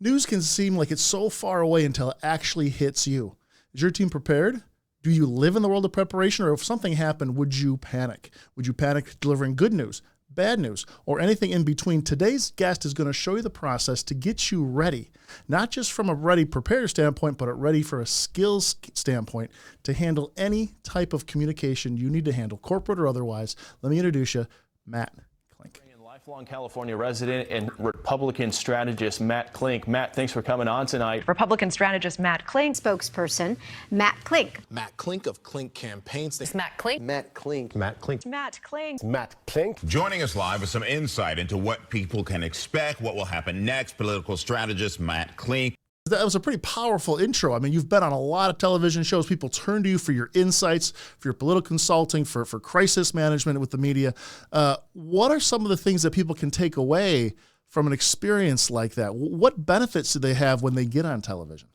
News can seem like it's so far away until it actually hits you. Is your team prepared? Do you live in the world of preparation, or if something happened, would you panic? Would you panic delivering good news, bad news, or anything in between? Today's guest is going to show you the process to get you ready, not just from a ready prepared standpoint, but a ready for a skills standpoint to handle any type of communication you need to handle, corporate or otherwise. Let me introduce you, Matt Klink. Lifelong California resident and Republican strategist Matt Klink. Matt, thanks for coming on tonight. Republican strategist Matt Klink. Spokesperson Matt Klink. Matt Klink of Klink Campaigns. It's Matt Klink. Matt Klink. Matt Klink. Matt Klink. Matt Klink. Joining us live with some insight into what people can expect, what will happen next, political strategist Matt Klink. That was a pretty powerful intro. I mean, you've been on a lot of television shows. People turn to you for your insights, for your political consulting, for crisis management with the media. What are some of the things that people can take away from an experience like that? What benefits do they have when they get on television?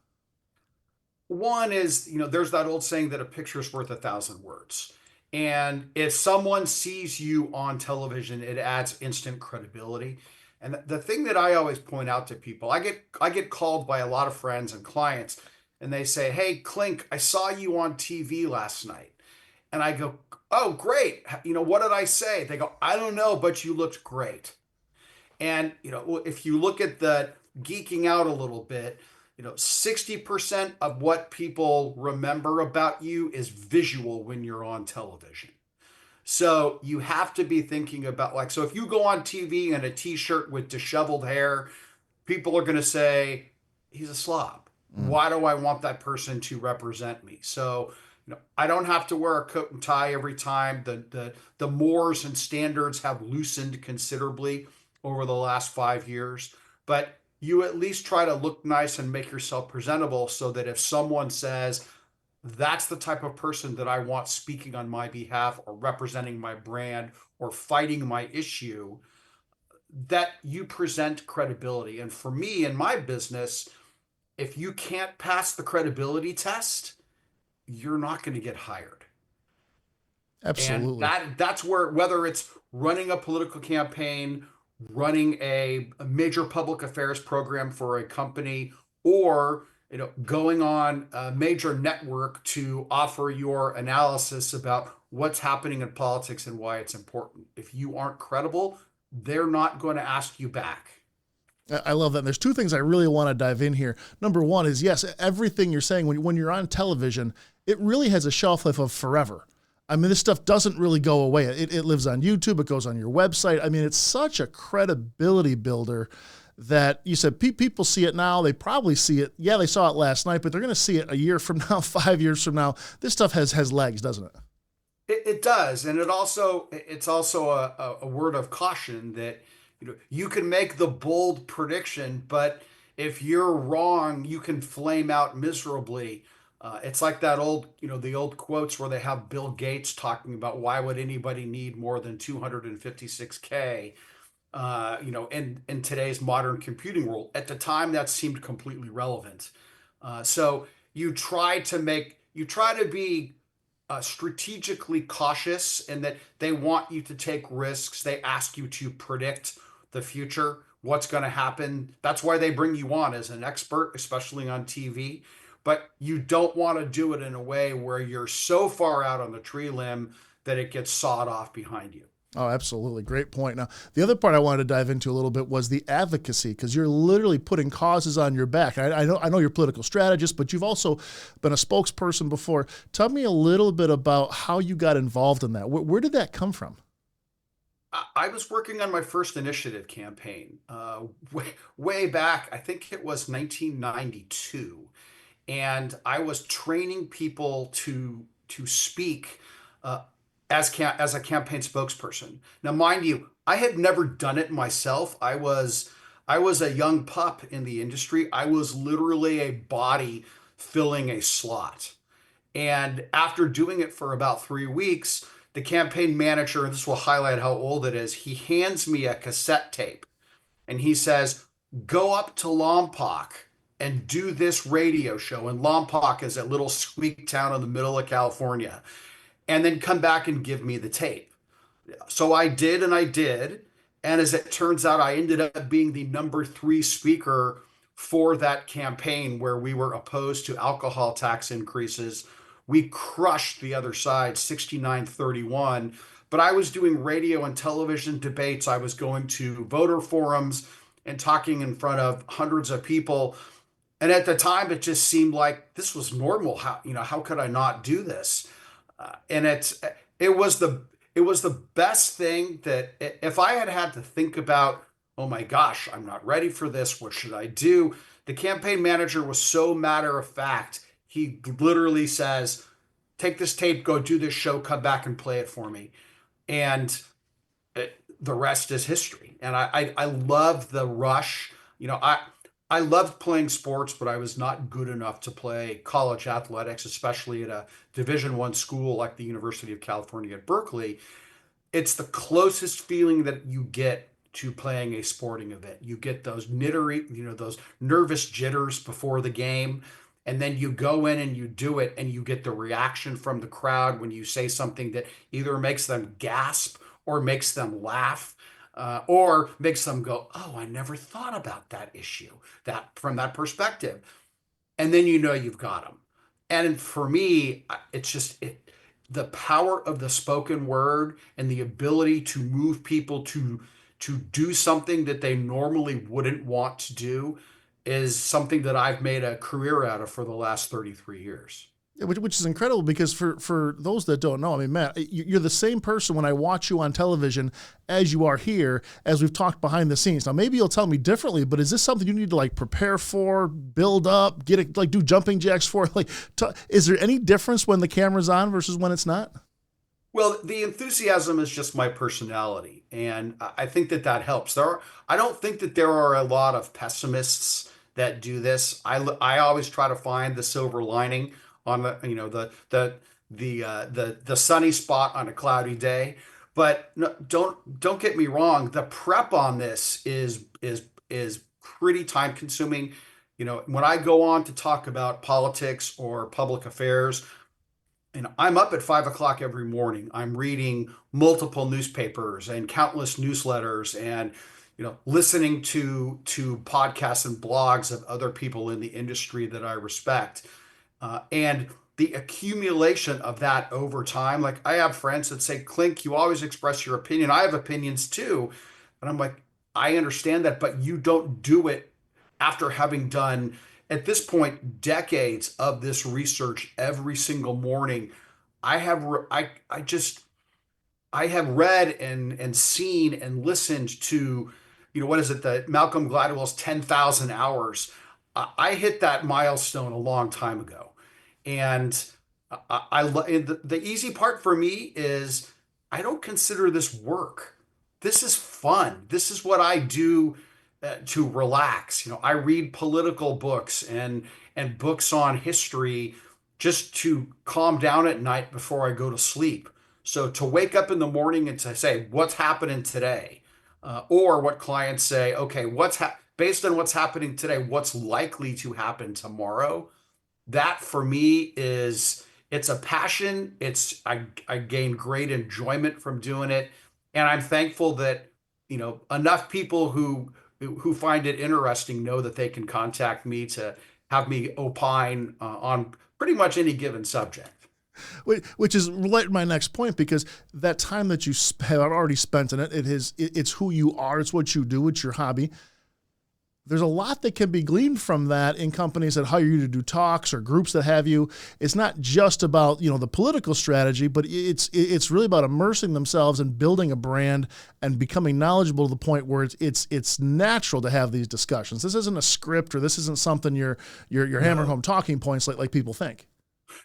One is, there's that old saying that a picture's worth 1,000 words. And if someone sees you on television, it adds instant credibility. And the thing that I always point out to people, I get called by a lot of friends and clients, and they say, "Hey, Klink, I saw you on TV last night." And I go, "Oh, great. What did I say?" They go, "I don't know, but you looked great." And, if you look at the geeking out a little bit, 60% of what people remember about you is visual when you're on television. So you have to be thinking about so if you go on TV in a t-shirt with disheveled hair, people are going to say, he's a slob. Why do I want that person to represent me? So, I don't have to wear a coat and tie every time. The mores and standards have loosened considerably over the last 5 years, but you at least try to look nice and make yourself presentable so that if someone says, that's the type of person that I want speaking on my behalf or representing my brand or fighting my issue, that you present credibility. And for me in my business, if you can't pass the credibility test, you're not going to get hired. Absolutely. And that's where, whether it's running a political campaign, running a major public affairs program for a company, or going on a major network to offer your analysis about what's happening in politics and why it's important. If you aren't credible, they're not going to ask you back. I love that. And there's two things I really want to dive in here. Number one is, yes, everything you're saying, when you're on television, it really has a shelf life of forever. I mean, this stuff doesn't really go away. It lives on YouTube. It goes on your website. I mean, it's such a credibility builder that you said people see it now. They probably see it. Yeah, they saw it last night, but they're going to see it a year from now, 5 years from now. This stuff has legs, doesn't it? It does. And it's also a word of caution that, you can make the bold prediction, but if you're wrong, you can flame out miserably. It's like that old, the old quotes where they have Bill Gates talking about why would anybody need more than 256K, in today's modern computing world. At the time, that seemed completely relevant. So you try to be strategically cautious in that they want you to take risks. They ask you to predict the future, what's going to happen. That's why they bring you on as an expert, especially on TV. But you don't want to do it in a way where you're so far out on the tree limb that it gets sawed off behind you. Oh, absolutely. Great point. Now, the other part I wanted to dive into a little bit was the advocacy, because you're literally putting causes on your back. I know you're a political strategist, but you've also been a spokesperson before. Tell me a little bit about how you got involved in that. Where did that come from? I was working on my first initiative campaign way back. I think it was 1992. And I was training people to speak as a campaign spokesperson. Now, mind you, I had never done it myself. I was a young pup in the industry. I was literally a body filling a slot. And after doing it for about 3 weeks, the campaign manager, and this will highlight how old it is, he hands me a cassette tape and he says, "Go up to Lompoc and do this radio show." And Lompoc is a little squeak town in the middle of California. And then come back and give me the tape. So I did. And as it turns out, I ended up being the number 3 speaker for that campaign where we were opposed to alcohol tax increases. We crushed the other side 69-31. But I was doing radio and television debates. I was going to voter forums and talking in front of hundreds of people. And at the time, it just seemed like this was normal. How could I not do this? And it was the it was the best thing that if I had to think about, oh my gosh, I'm not ready for this. What should I do? The campaign manager was so matter of fact. He literally says, take this tape, go do this show, come back and play it for me. And the rest is history. And I love the rush. I loved playing sports, but I was not good enough to play college athletics, especially at a Division I school like the University of California at Berkeley. It's the closest feeling that you get to playing a sporting event. You get those those nervous jitters before the game, and then you go in and you do it, and you get the reaction from the crowd when you say something that either makes them gasp or makes them laugh. Or makes them go, oh, I never thought about that issue, that from that perspective. And then you've got them. And for me, it's just the power of the spoken word and the ability to move people to do something that they normally wouldn't want to do is something that I've made a career out of for the last 33 years. Which is incredible because for those that don't know, I mean, Matt, you're the same person when I watch you on television as you are here, as we've talked behind the scenes. Now, maybe you'll tell me differently, but is this something you need to like prepare for, build up, get it, like do jumping jacks for? Is there any difference when the camera's on versus when it's not? Well, the enthusiasm is just my personality, and I think that helps. I don't think that there are a lot of pessimists that do this. I always try to find the silver lining on the sunny spot on a cloudy day. But no, don't get me wrong. The prep on this is pretty time consuming. When I go on to talk about politics or public affairs, I'm up at 5 o'clock every morning. I'm reading multiple newspapers and countless newsletters, and listening to podcasts and blogs of other people in the industry that I respect. And the accumulation of that over time, like I have friends that say, Klink, you always express your opinion. I have opinions too. And I'm like, I understand that, but you don't do it after having done, at this point, decades of this research every single morning. I have read and seen and listened to, what is it, the Malcolm Gladwell's 10,000 hours. I hit that milestone a long time ago. And the easy part for me is I don't consider this work. This is fun. This is what I do to relax. I read political books and books on history just to calm down at night before I go to sleep. So to wake up in the morning and to say, what's happening today? Or what clients say, okay, based on what's happening today, what's likely to happen tomorrow? That for me it's a passion. I gain great enjoyment from doing it. And I'm thankful that, enough people who find it interesting know that they can contact me to have me opine on pretty much any given subject. Which is related to my next point, because that time that you have already spent in it, it's who you are, it's what you do, it's your hobby. There's a lot that can be gleaned from that in companies that hire you to do talks or groups that have you. It's not just about, the political strategy, but it's really about immersing themselves and building a brand and becoming knowledgeable to the point where it's natural to have these discussions. This isn't a script, or this isn't something you're hammering home talking points like people think.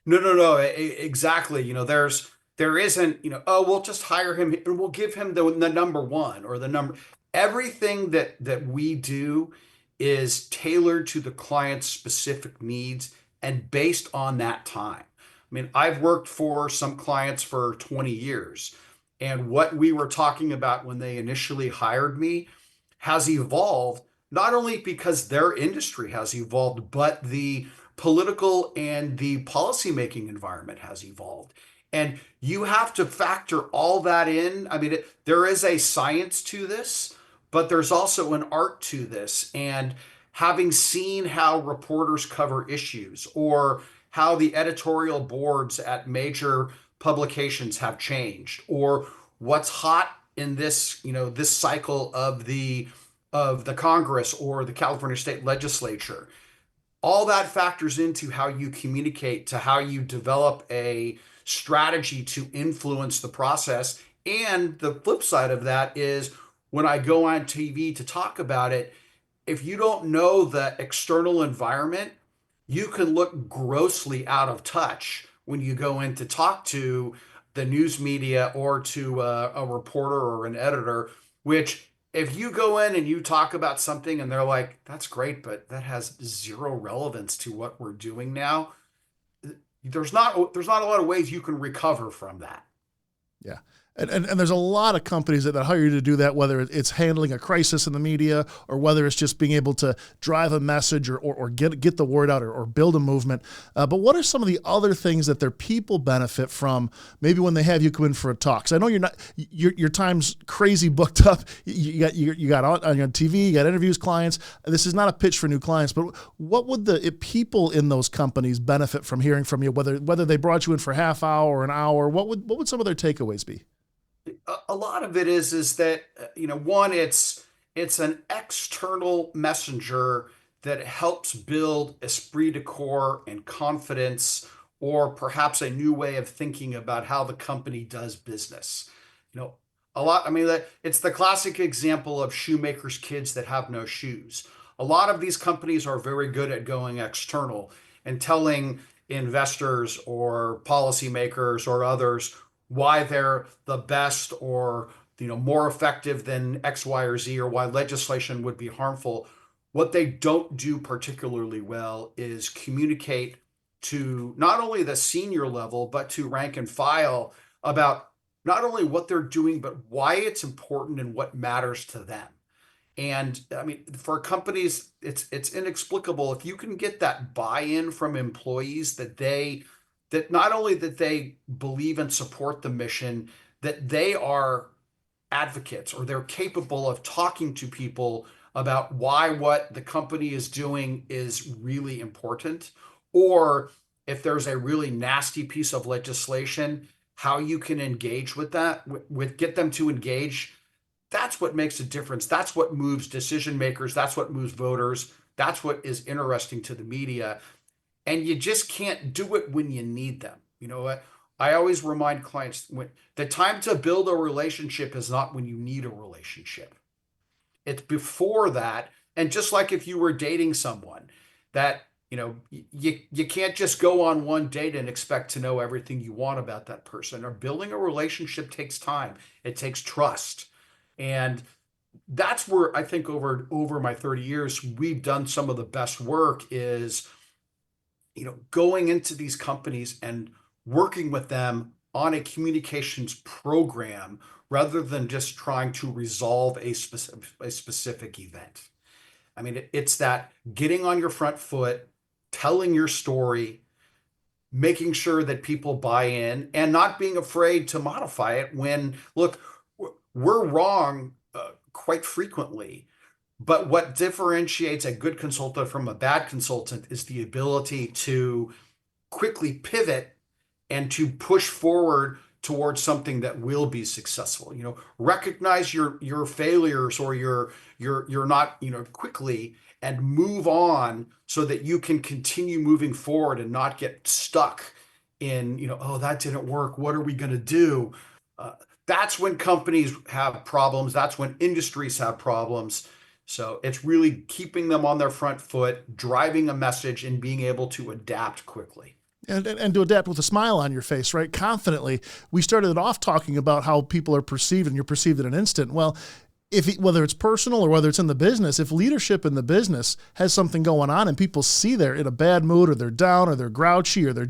No, exactly. There isn't, oh, we'll just hire him and we'll give him the number one or the number. Everything that we do is tailored to the client's specific needs and based on that time. I mean, I've worked for some clients for 20 years, and what we were talking about when they initially hired me has evolved, not only because their industry has evolved, but the political and the policymaking environment has evolved. And you have to factor all that in. I mean, there is a science to this, but there's also an art to this. And having seen how reporters cover issues or how the editorial boards at major publications have changed, or what's hot in this, this cycle of the Congress or the California state legislature. All that factors into how you communicate, to how you develop a strategy to influence the process. And the flip side of that is when I go on TV to talk about it, if you don't know the external environment, you can look grossly out of touch when you go in to talk to the news media or to a reporter or an editor, which if you go in and you talk about something and they're like, that's great, but that has zero relevance to what we're doing now, there's not a lot of ways you can recover from that. Yeah. And there's a lot of companies that hire you to do that, whether it's handling a crisis in the media or whether it's just being able to drive a message or get the word out or build a movement. But what are some of the other things that their people benefit from maybe when they have you come in for a talk? 'Cause I know your time's crazy booked up. You got on TV, you got interviews, clients. This is not a pitch for new clients, but what would the people in those companies benefit from hearing from you, whether they brought you in for half hour or an hour? What would some of their takeaways be? A lot of it is that one, it's an external messenger that helps build esprit de corps and confidence, or perhaps a new way of thinking about how the company does business. A lot. I mean, it's the classic example of shoemakers' kids that have no shoes. A lot of these companies are very good at going external and telling investors or policymakers or others why they're the best or more effective than X, Y, or Z, or why legislation would be harmful. What they don't do particularly well is communicate to not only the senior level, but to rank and file about not only what they're doing, but why it's important and what matters to them. And I mean, for companies, it's inexplicable if you can get that buy-in from employees that not only that they believe and support the mission, that they are advocates or they're capable of talking to people about why what the company is doing is really important, or if there's a really nasty piece of legislation, how you can engage with that, get them to engage. That's what makes a difference. That's what moves decision makers. That's what moves voters. That's what is interesting to the media. And you just can't do it when you need them. You know what? I always remind clients, the time to build a relationship is not when you need a relationship. It's before that. And just like if you were dating someone, that you can't just go on one date and expect to know everything you want about that person. Or building a relationship takes time. It takes trust. And that's where I think over my 30 years, we've done some of the best work is going into these companies and working with them on a communications program rather than just trying to resolve a specific event. I mean, it's that getting on your front foot, telling your story, making sure that people buy in, and not being afraid to modify it when, look, we're wrong quite frequently. But what differentiates a good consultant from a bad consultant is the ability to quickly pivot and to push forward towards something that will be successful. Recognize your failures or your not, quickly, and move on so that you can continue moving forward and not get stuck in, oh, that didn't work. What are we going to do? That's when companies have problems. That's when industries have problems. So it's really keeping them on their front foot, driving a message, and being able to adapt quickly. And to adapt with a smile on your face, right? Confidently. We started it off talking about how people are perceived, and you're perceived in an instant. Well, whether it's personal or whether it's in the business, if leadership in the business has something going on and people see they're in a bad mood or they're down or they're grouchy or they're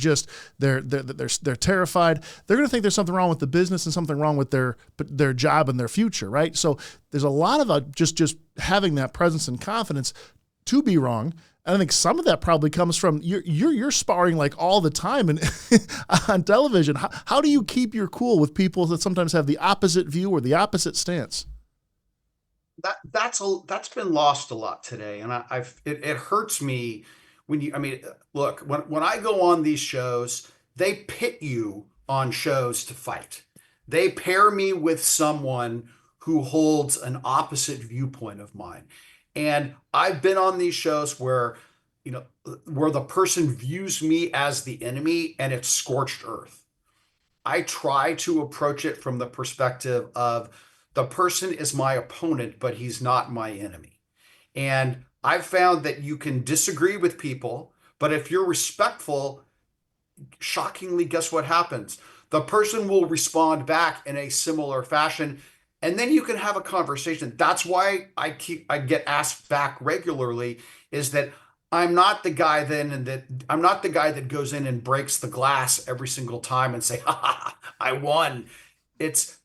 terrified, they're going to think there's something wrong with the business and something wrong with their job and their future, right? So there's a lot of just having that presence and confidence to be wrong. And I think some of that probably comes from you're sparring like all the time and on television. How do you keep your cool with people that sometimes have the opposite view or the opposite stance? That's been lost a lot today, and it hurts me when you. I mean, look, when I go on these shows, they pit you on shows to fight. They pair me with someone who holds an opposite viewpoint of mine, and I've been on these shows where, where the person views me as the enemy, and it's scorched earth. I try to approach it from the perspective of the person is my opponent, but he's not my enemy. And I've found that you can disagree with people, but if you're respectful, shockingly, guess what happens? The person will respond back in a similar fashion, and then you can have a conversation. That's why I get asked back regularly is that I'm not the guy that goes in and breaks the glass every single time and say, ha ha, I won. It's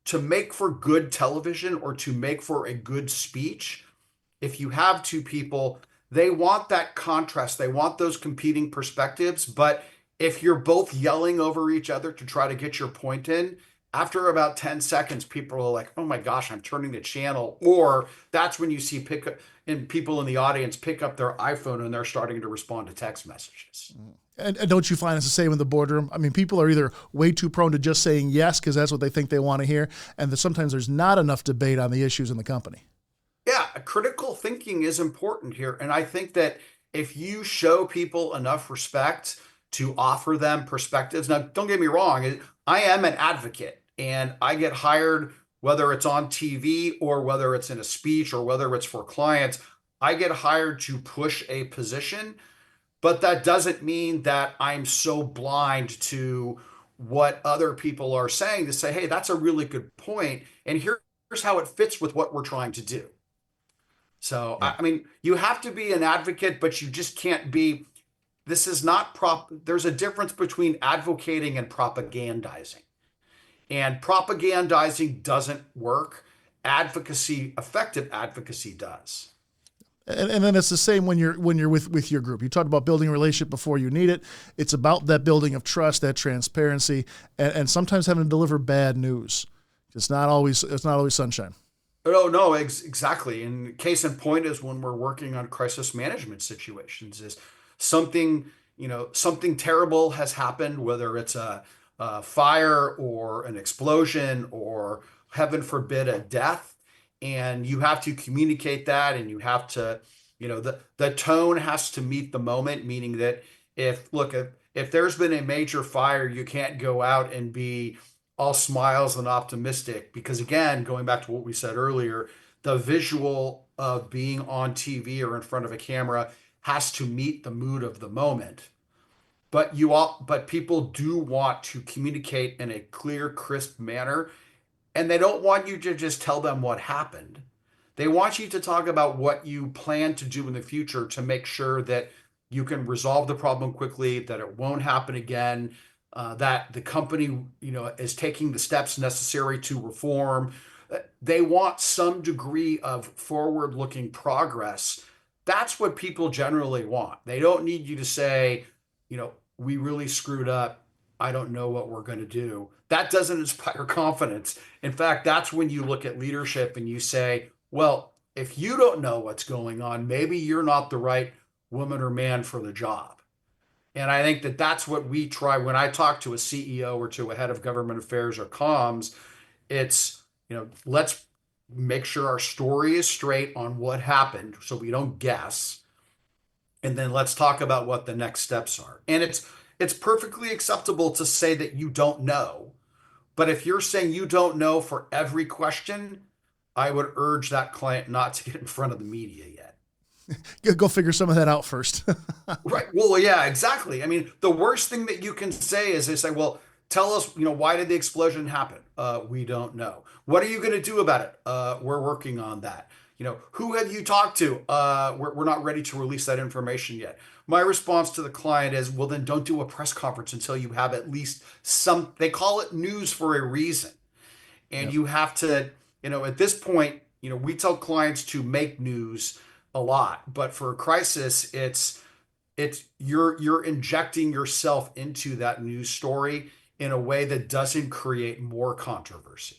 to make for good television or to make for a good speech. If you have two people, they want that contrast. They want those competing perspectives. But if you're both yelling over each other to try to get your point in, after about 10 seconds, people are like, oh my gosh, I'm turning the channel. Or that's when you see people in the audience pick up their iPhone and they're starting to respond to text messages. And don't you find it's the same in the boardroom? I mean, people are either way too prone to just saying yes because that's what they think they want to hear, and that sometimes there's not enough debate on the issues in the company. Yeah, critical thinking is important here. And I think that if you show people enough respect to offer them perspectives, now don't get me wrong, I am an advocate and I get hired, whether it's on TV or whether it's in a speech or whether it's for clients, I get hired to push a position. But that doesn't mean that I'm so blind to what other people are saying to say, hey, that's a really good point. And here's how it fits with what we're trying to do. So, Yeah. I mean, you have to be an advocate, but you just can't be. This is not There's a difference between advocating and propagandizing. And propagandizing doesn't work. Effective advocacy does. And then it's the same when you're with your group. You talked about building a relationship before you need it. It's about that building of trust, that transparency, and sometimes having to deliver bad news. It's not always sunshine. No, exactly. And case in point is when we're working on crisis management situations is something, something terrible has happened, whether it's a fire or an explosion or heaven forbid a death. And you have to communicate that and you have to, the tone has to meet the moment, meaning that if there's been a major fire, you can't go out and be all smiles and optimistic because again, going back to what we said earlier, the visual of being on TV or in front of a camera has to meet the mood of the moment. But people do want to communicate in a clear, crisp manner, and they don't want you to just tell them what happened. They want you to talk about what you plan to do in the future to make sure that you can resolve the problem quickly, that it won't happen again, that the company, is taking the steps necessary to reform. They want some degree of forward-looking progress. That's what people generally want. They don't need you to say, we really screwed up. I don't know what we're going to do. That doesn't inspire confidence. In fact, that's when you look at leadership and you say, well, if you don't know what's going on, maybe you're not the right woman or man for the job. And I think that that's what we try when I talk to a CEO or to a head of government affairs or comms. It's, let's make sure our story is straight on what happened so we don't guess. And then let's talk about what the next steps are. And it's perfectly acceptable to say that you don't know. But if you're saying you don't know for every question, I would urge that client not to get in front of the media yet. Go figure some of that out first. Right. Well, yeah, exactly. I mean, the worst thing that you can say is they say, well, tell us, why did the explosion happen? We don't know. What are you going to do about it? We're working on that. Who have you talked to? We're not ready to release that information yet. My response to the client is, well, then don't do a press conference until you have at least they call it news for a reason. And you have to, at this point, we tell clients to make news a lot, but for a crisis, it's you're injecting yourself into that news story in a way that doesn't create more controversy.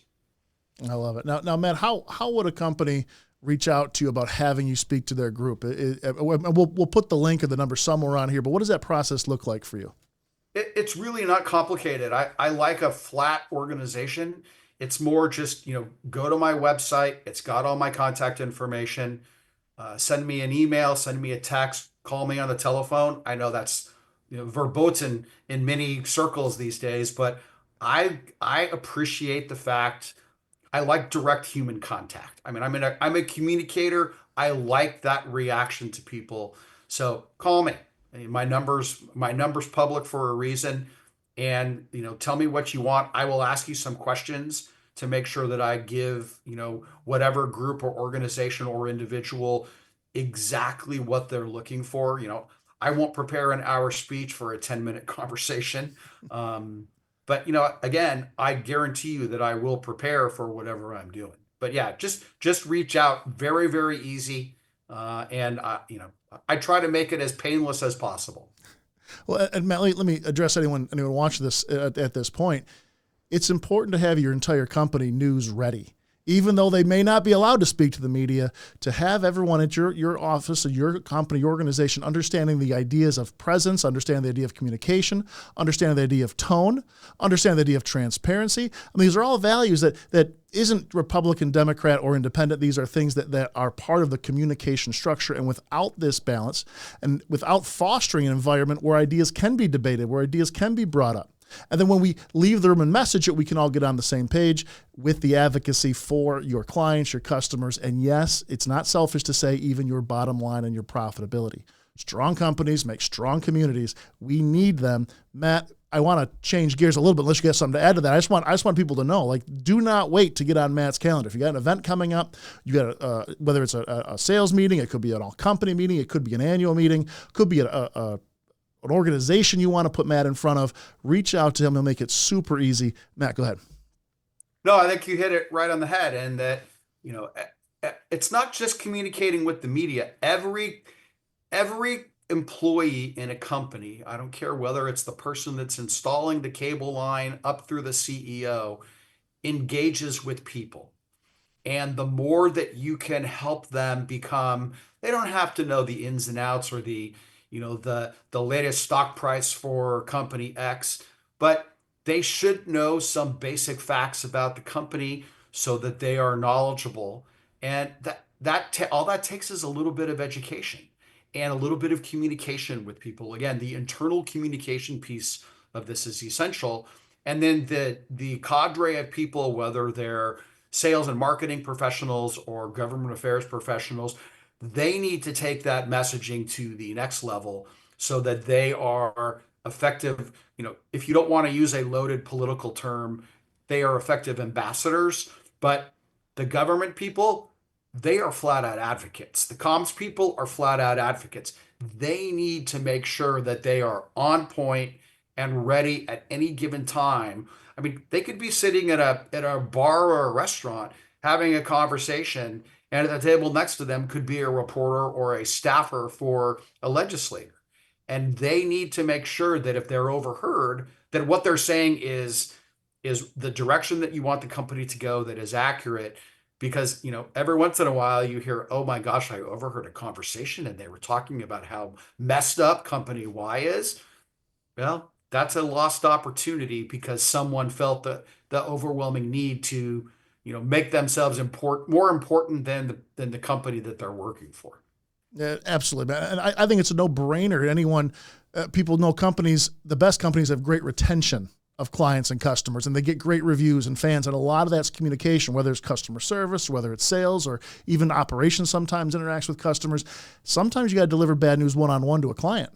I love it. Now, Matt, how would a company reach out to you about having you speak to their group? We'll put the link or the number somewhere on here, but what does that process look like for you? It's really not complicated. I like a flat organization. It's more just, go to my website. It's got all my contact information. Send me an email, send me a text, call me on the telephone. I know that's verboten in many circles these days, but I appreciate the fact I like direct human contact. I mean, I'm a communicator. I like that reaction to people. So call me. I mean, my number's public for a reason, and tell me what you want. I will ask you some questions to make sure that I give whatever group or organization or individual exactly what they're looking for. I won't prepare an hour speech for a 10-minute conversation. But again, I guarantee you that I will prepare for whatever I'm doing. But yeah, just reach out. Very, very easy. And I try to make it as painless as possible. Well, and Matt, let me address anyone watching this at this point. It's important to have your entire company news ready. Even though they may not be allowed to speak to the media, to have everyone at your office, or your company, your organization, understanding the ideas of presence, understanding the idea of communication, understanding the idea of tone, understanding the idea of transparency. I mean, these are all values that isn't Republican, Democrat, or independent. These are things that are part of the communication structure. And without this balance, and without fostering an environment where ideas can be debated, where ideas can be brought up, and then when we leave the room and message it, we can all get on the same page with the advocacy for your clients, your customers. And yes, it's not selfish to say even your bottom line and your profitability. Strong companies make strong communities. We need them. Matt, I want to change gears a little bit unless you got something to add to that. I just want people to know, do not wait to get on Matt's calendar. If you got an event coming up, you got whether it's a sales meeting, it could be an all company meeting, it could be an annual meeting, could be an organization you want to put Matt in front of, reach out to him. He'll make it super easy. Matt, go ahead. No, I think you hit it right on the head. And that, it's not just communicating with the media. Every employee in a company, I don't care whether it's the person that's installing the cable line up through the CEO, engages with people. And the more that you can help them become, they don't have to know the ins and outs or the latest stock price for company X, but they should know some basic facts about the company so that they are knowledgeable. And all that takes is a little bit of education and a little bit of communication with people. Again, the internal communication piece of this is essential. And then the cadre of people, whether they're sales and marketing professionals or government affairs professionals, they need to take that messaging to the next level so that they are effective. If you don't want to use a loaded political term, they are effective ambassadors. But the government people, they are flat out advocates. The comms people are flat out advocates. They need to make sure that they are on point and ready at any given time. I mean, they could be sitting at a bar or a restaurant having a conversation, and at the table next to them could be a reporter or a staffer for a legislator. And they need to make sure that if they're overheard, that what they're saying is the direction that you want the company to go, that is accurate. Because, every once in a while you hear, oh my gosh, I overheard a conversation and they were talking about how messed up company Y is. Well, that's a lost opportunity because someone felt the overwhelming need to make themselves more important than the company that they're working for. Yeah, absolutely, man. And I think it's a no-brainer. Anyone, people know the best companies have great retention of clients and customers, and they get great reviews and fans. And a lot of that's communication, whether it's customer service, whether it's sales, or even operations sometimes interacts with customers. Sometimes you got to deliver bad news one-on-one to a client.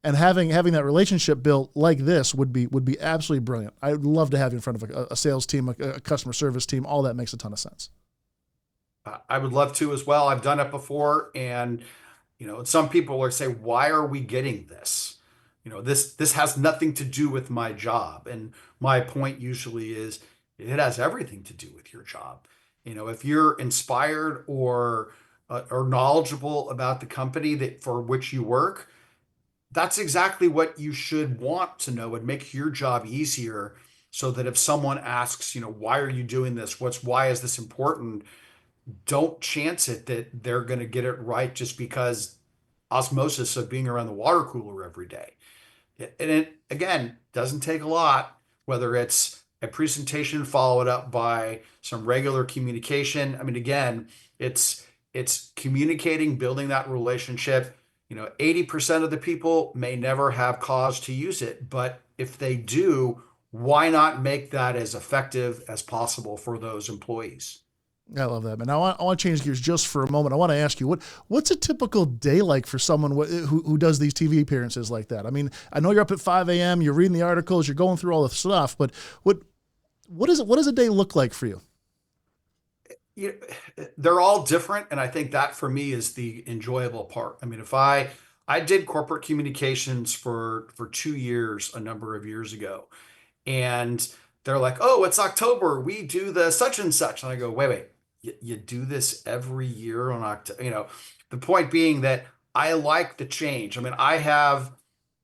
And having that relationship built like this would be absolutely brilliant. I'd love to have you in front of a sales team, a customer service team. All that makes a ton of sense. I would love to as well. I've done it before, and some people will say, "Why are we getting this? This has nothing to do with my job." And my point usually is, it has everything to do with your job. If you're inspired or knowledgeable about the company that for which you work, that's exactly what you should want to know. It make your job easier so that if someone asks, why are you doing this? Why is this important? Don't chance it that they're going to get it right just because osmosis of being around the water cooler every day. And it, again, doesn't take a lot, whether it's a presentation followed up by some regular communication. I mean, again, it's communicating, building that relationship. 80% of the people may never have cause to use it, but if they do, why not make that as effective as possible for those employees? I love that, man. Now, I want to change gears just for a moment. I want to ask you, what's a typical day like for someone who does these TV appearances like that? I mean, I know you're up at 5 a.m., you're reading the articles, you're going through all the stuff, but what does a day look like for you? They're all different, and I think that for me is the enjoyable part. I mean, if I did corporate communications for 2 years a number of years ago, and they're like, "Oh, it's October. We do the such and such." And I go, "Wait. You do this every year on October?" The point being that I like the change. I mean, I have,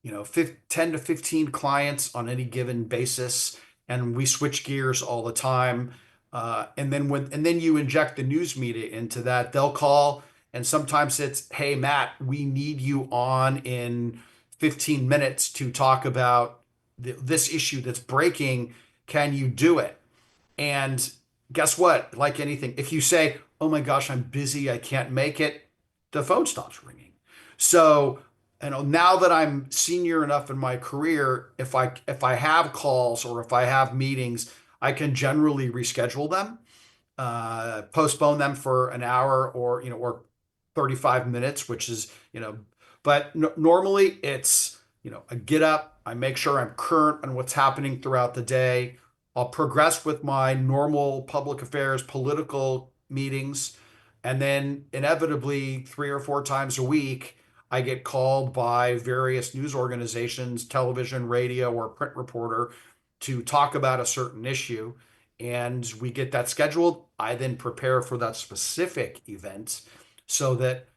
10 to 15 clients on any given basis, and we switch gears all the time. And then you inject the news media into that. They'll call, and sometimes it's, "Hey, Matt, we need you on in 15 minutes to talk about this issue that's breaking. Can you do it?" And guess what? Like anything, if you say, "Oh my gosh, I'm busy, I can't make it," the phone stops ringing. So, now that I'm senior enough in my career, if I have calls or if I have meetings, I can generally reschedule them, postpone them for an hour or 35 minutes, which is, but normally it's, I get up, I make sure I'm current on what's happening throughout the day. I'll progress with my normal public affairs, political meetings. And then inevitably 3 or 4 times a week, I get called by various news organizations, television, radio, or print reporter to talk about a certain issue. And we get that scheduled. I then prepare for that specific event so that,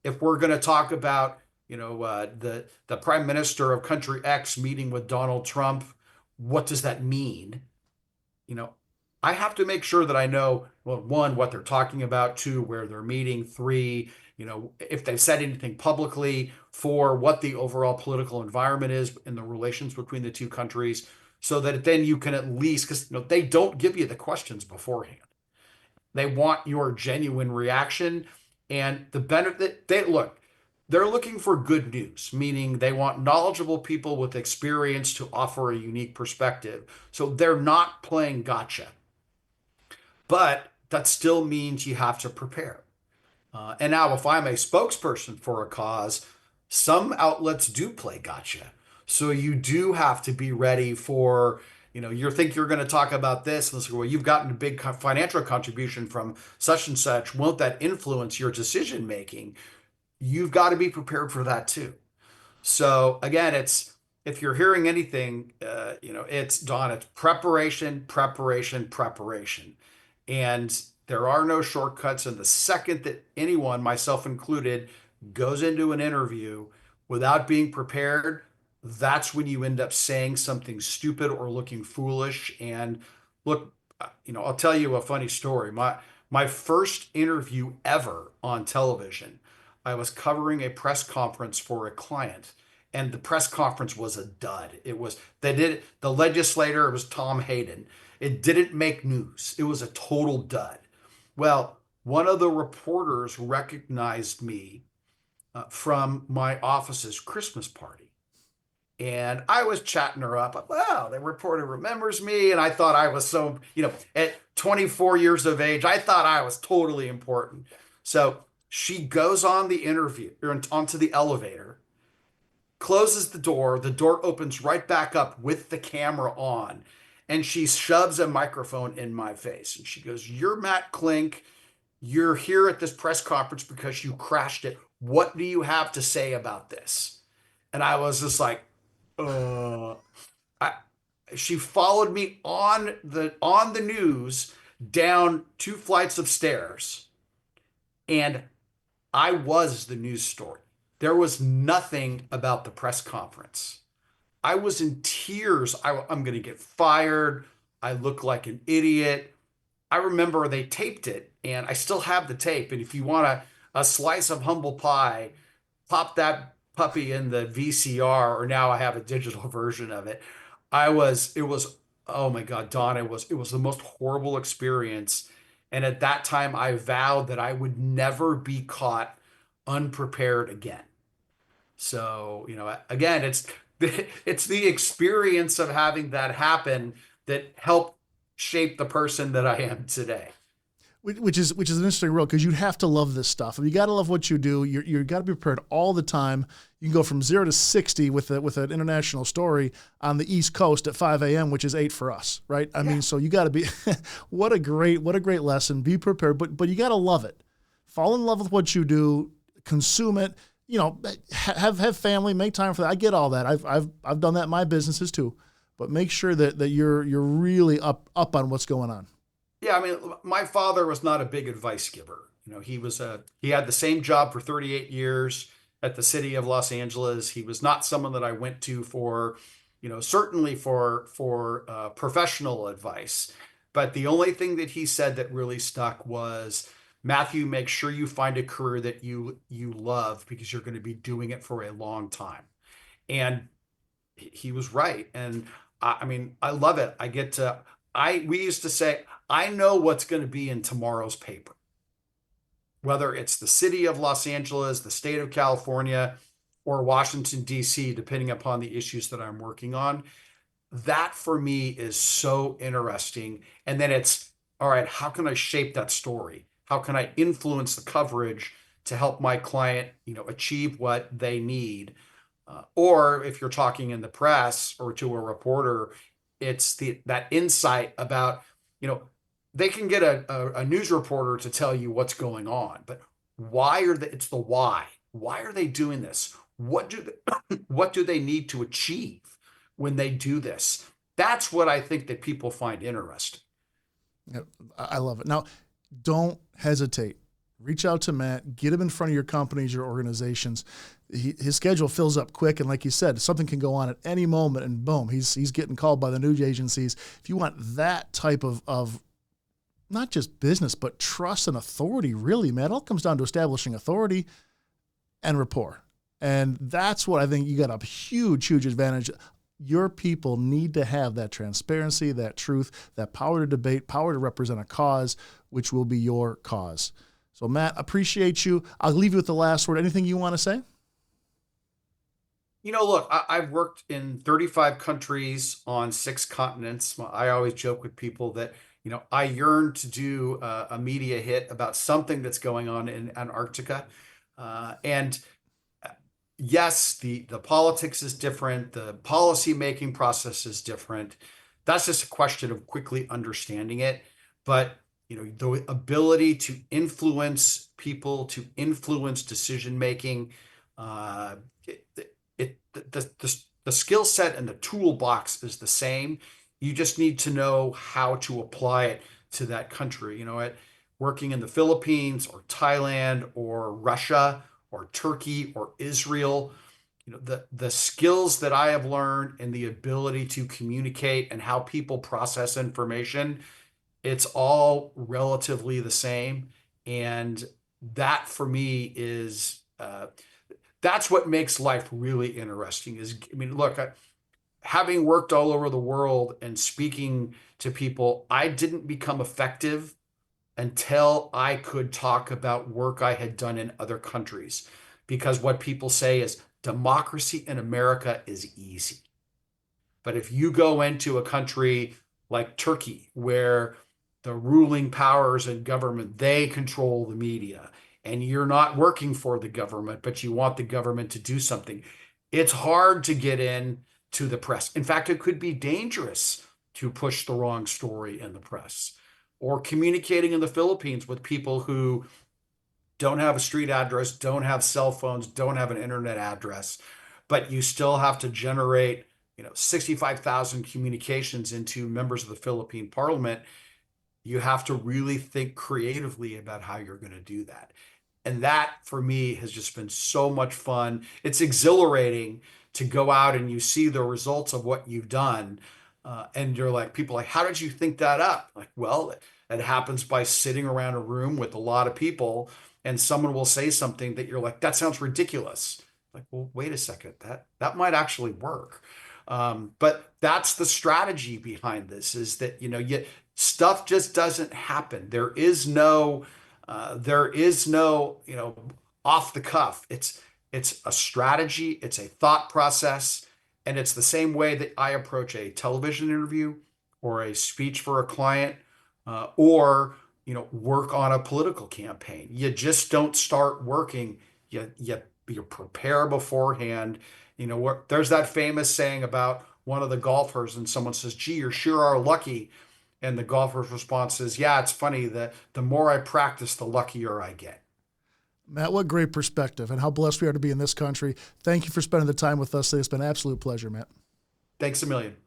if we're going to talk about, the prime minister of country X meeting with Donald Trump, what does that mean? You know, I have to make sure that I know, well, one, what they're talking about, two, where they're meeting, three, if they've said anything publicly, four, what the overall political environment is in the relations between the two countries, so that then you can at least, because they don't give you the questions beforehand. They want your genuine reaction and the benefit. They're looking for good news, meaning they want knowledgeable people with experience to offer a unique perspective. So they're not playing gotcha, but that still means you have to prepare. And now, if I'm a spokesperson for a cause, some outlets do play gotcha. So you do have to be ready for, you think you're going to talk about this. And say, well, you've gotten a big financial contribution from such and such. Won't that influence your decision making? You've got to be prepared for that too. So again, if you're hearing anything, it's Don. It's preparation, preparation, preparation, and there are no shortcuts. And the second that anyone, myself included, goes into an interview without being prepared, that's when you end up saying something stupid or looking foolish. And look, I'll tell you a funny story. My first interview ever on television, I was covering a press conference for a client, and the press conference was a dud. The legislator, it was Tom Hayden. It didn't make news. It was a total dud. Well, one of the reporters recognized me from my office's Christmas party. And I was chatting her up. Wow, the reporter remembers me. And I thought I was so, at 24 years of age, I thought I was totally important. So she goes on the interview or onto the elevator, closes the door opens right back up with the camera on, and she shoves a microphone in my face. And she goes, "You're Matt Klink. You're here at this press conference because you crashed it. What do you have to say about this?" And I was just like, I, she followed me on the news down 2 flights of stairs, and I was the news story. There was nothing about the press conference. I was in tears. I'm going to get fired. I look like an idiot. I remember they taped it, and I still have the tape. And if you want a slice of humble pie, pop that puppy in the VCR, or now I have a digital version of it. It was, oh my God, Don, it was the most horrible experience. And at that time, I vowed that I would never be caught unprepared again. So, again, it's the experience of having that happen that helped shape the person that I am today. Which is an interesting role, because you have to love this stuff. You got to love what you do. You got to be prepared all the time. You can go from 0 to 60 with an international story on the East Coast at 5 a.m., which is 8 for us, right? I mean, so you got to be. What a great lesson. Be prepared, but you got to love it. Fall in love with what you do. Consume it. Have family. Make time for that. I get all that. I've done that in my businesses too. But make sure that you're really up on what's going on. Yeah, I mean, my father was not a big advice giver. He had the same job for 38 years at the city of Los Angeles. He was not someone that I went to for, certainly for professional advice. But the only thing that he said that really stuck was, Matthew, make sure you find a career that you love, because you're going to be doing it for a long time. And he was right. And I mean, I love it. We used to say, I know what's going to be in tomorrow's paper, whether it's the city of Los Angeles, the state of California, or Washington, D.C., depending upon the issues that I'm working on. That for me is so interesting. And then it's, all right, how can I shape that story? How can I influence the coverage to help my client, achieve what they need? Or if you're talking in the press or to a reporter, it's that insight about, they can get a news reporter to tell you what's going on, but it's the why. Why are they doing this? What do they need to achieve when they do this? That's what I think that people find interesting. Yeah, I love it. Now, don't hesitate. Reach out to Matt, get him in front of your companies, your organizations. His schedule fills up quick, and like you said, something can go on at any moment, and boom, he's getting called by the news agencies. If you want that type of not just business, but trust and authority, really, Matt, it all comes down to establishing authority and rapport. And that's what I think you got a huge advantage. Your people need to have that transparency, that truth, that power to debate, power to represent a cause, which will be your cause. So, Matt, appreciate you. I'll leave you with the last word. Anything you want to say? Look, I've worked in 35 countries on 6 continents. I always joke with people that, I yearn to do a media hit about something that's going on in Antarctica. And yes, the politics is different. The policy making process is different. That's just a question of quickly understanding it. But the ability to influence people, to influence decision making, the skill set and the toolbox is the same. You just need to know how to apply it to that country. Working in the Philippines or Thailand or Russia or Turkey or Israel, the skills that I have learned and the ability to communicate and how people process information, it's all relatively the same. And that for me is, that's what makes life really interesting look, having worked all over the world and speaking to people, I didn't become effective until I could talk about work I had done in other countries. Because what people say is democracy in America is easy. But if you go into a country like Turkey, where the ruling powers in government, they control the media, and you're not working for the government, but you want the government to do something, it's hard to get in to the press. In fact, it could be dangerous to push the wrong story in the press. Or communicating in the Philippines with people who don't have a street address, don't have cell phones, don't have an internet address, but you still have to generate 65,000 communications into members of the Philippine parliament. You have to really think creatively about how you're going to do that. And that, for me, has just been so much fun. It's exhilarating to go out and you see the results of what you've done. And you're like, people are like, how did you think that up? Like, well, it happens by sitting around a room with a lot of people and someone will say something that you're like, that sounds ridiculous. Like, well, wait a second, that might actually work. But that's the strategy behind this, is that, stuff just doesn't happen. There is no, off the cuff. It's a strategy, it's a thought process, and it's the same way that I approach a television interview or a speech for a client, or work on a political campaign. You just don't start working. You prepare beforehand. There's that famous saying about one of the golfers, and someone says, "Gee, you sure are lucky." And the golfer's response is, "Yeah, it's funny that the more I practice, the luckier I get." Matt, what great perspective, and how blessed we are to be in this country. Thank you for spending the time with us today. It's been an absolute pleasure, Matt. Thanks a million.